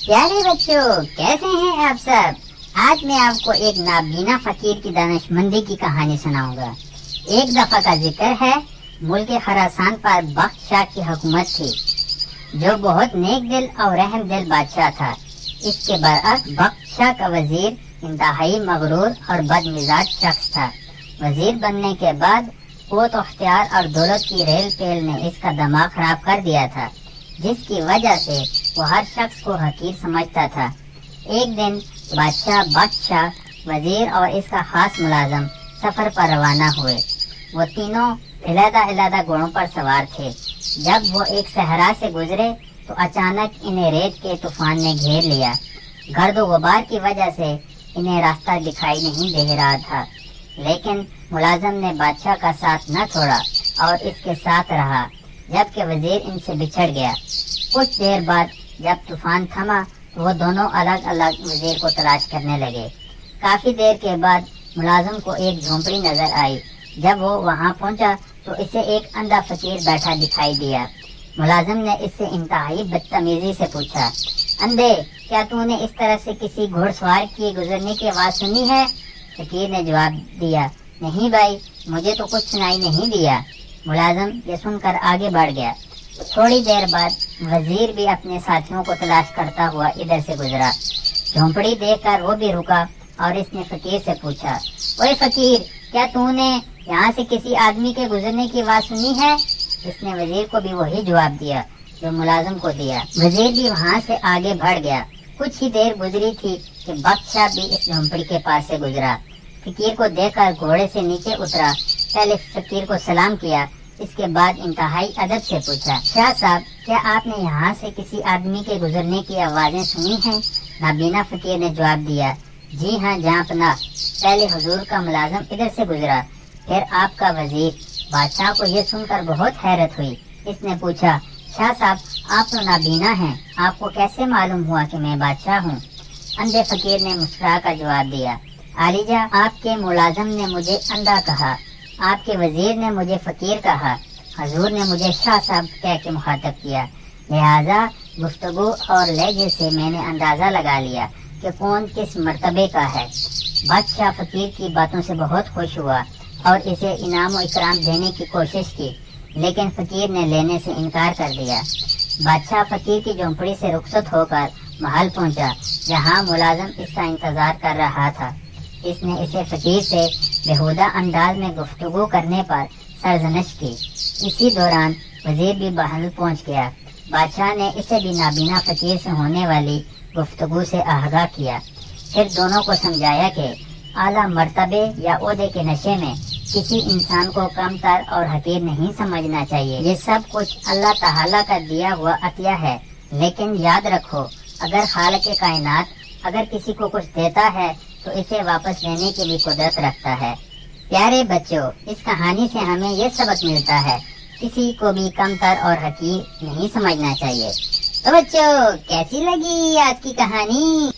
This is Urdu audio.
پیارے بچوں، کیسے ہیں آپ سب؟ آج میں آپ کو ایک نابینا فقیر کی دانشمندی کی کہانی سناؤں گا۔ ایک دفعہ کا ذکر ہے، ملک خراسان پر بخت شاہ کی حکومت تھی، جو بہت نیک دل اور رحم دل بادشاہ تھا۔ اس کے برعکس بخت شاہ کا وزیر انتہائی مغرور اور بد مزاج شخص تھا۔ وزیر بننے کے بعد قوت و اختیار اور دولت کی ریل پیل نے اس کا دماغ خراب کر دیا تھا، جس کی وجہ سے وہ ہر شخص کو حقیر سمجھتا تھا۔ ایک دن بادشاہ، بخت شاہ، وزیر اور اس کا خاص ملازم سفر پر روانہ ہوئے۔ وہ تینوں علیحدہ علیحدہ گھوڑوں پر سوار تھے۔ جب وہ ایک صحرا سے گزرے تو اچانک انہیں ریت کے طوفان نے گھیر لیا۔ گرد و غبار کی وجہ سے انہیں راستہ دکھائی نہیں دے رہا تھا، لیکن ملازم نے بادشاہ کا ساتھ نہ چھوڑا اور اس کے ساتھ رہا، جبکہ وزیر ان سے بچھڑ گیا۔ کچھ دیر بعد جب طوفان تھما تو وہ دونوں الگ الگ وزیر کو تلاش کرنے لگے۔ کافی دیر کے بعد ملازم کو ایک جھونپڑی نظر آئی۔ جب وہ وہاں پہنچا تو اسے ایک اندھا فقیر بیٹھا دکھائی دیا۔ ملازم نے اس سے انتہائی بدتمیزی سے پوچھا، اندھے، کیا تو نے اس طرح سے کسی گھوڑ سوار کی گزرنے کی آواز سنی ہے؟ فقیر نے جواب دیا، نہیں بھائی، مجھے تو کچھ سنائی نہیں دیا۔ ملازم یہ سن کر آگے بڑھ گیا۔ تھوڑی دیر بعد وزیر بھی اپنے ساتھیوں کو تلاش کرتا ہوا ادھر سے گزرا۔ جھونپڑی دیکھ کر وہ بھی رکا اور اس نے فقیر سے پوچھا، اوے فقیر، کیا تو نے یہاں سے کسی آدمی کے گزرنے کی آواز سنی ہے؟ اس نے وزیر کو بھی وہی جواب دیا جو ملازم کو دیا۔ وزیر بھی وہاں سے آگے بڑھ گیا۔ کچھ ہی دیر گزری تھی کہ بخت شاہ بھی اس جھونپڑی کے پاس سے گزرا۔ فقیر کو دیکھ کر گھوڑے سے نیچے اترا۔ پہلے فقیر کو سلام کیا، اس کے بعد انتہائی ادب سے پوچھا، شاہ صاحب، کیا آپ نے یہاں سے کسی آدمی کے گزرنے کی آوازیں سنی ہیں؟ نابینا فقیر نے جواب دیا، جی ہاں جہاں پناہ، پہلے حضور کا ملازم ادھر سے گزرا، پھر آپ کا وزیر۔ بادشاہ کو یہ سن کر بہت حیرت ہوئی۔ اس نے پوچھا، شاہ صاحب، آپ تو نابینا ہیں، آپ کو کیسے معلوم ہوا کہ میں بادشاہ ہوں؟ اندھے فقیر نے مسکرا کر جواب دیا، عالیجا، آپ کے ملازم نے مجھے اندھا کہا، آپ کے وزیر نے مجھے فقیر کہا، حضور نے مجھے شاہ صاحب کہہ کے مخاطب کیا، لہذا گفتگو اور لہجے سے میں نے اندازہ لگا لیا کہ کون کس مرتبے کا ہے۔ بادشاہ فقیر کی باتوں سے بہت خوش ہوا اور اسے انعام و اکرام دینے کی کوشش کی، لیکن فقیر نے لینے سے انکار کر دیا۔ بادشاہ فقیر کی جھونپڑی سے رخصت ہو کر محل پہنچا، جہاں ملازم اس کا انتظار کر رہا تھا۔ اس نے اسے فقیر سے بےہودہ انداز میں گفتگو کرنے پر سرزنش کی۔ اسی دوران وزیر بھی محل پہنچ گیا۔ بادشاہ نے اسے بھی نابینا فقیر سے ہونے والی گفتگو سے آگاہ کیا، پھر دونوں کو سمجھایا کہ اعلیٰ مرتبے یا عہدے کے نشے میں کسی انسان کو کم تر اور حقیر نہیں سمجھنا چاہیے۔ یہ سب کچھ اللہ تعالیٰ کا دیا ہوا عطیہ ہے، لیکن یاد رکھو، اگر خالق کائنات اگر کسی کو کچھ دیتا ہے تو اسے واپس لینے کی بھی قدرت رکھتا ہے۔ پیارے بچوں، اس کہانی سے ہمیں یہ سبق ملتا ہے، کسی کو بھی کم تر اور حقیر نہیں سمجھنا چاہیے۔ تو بچوں، کیسی لگی آج کی کہانی؟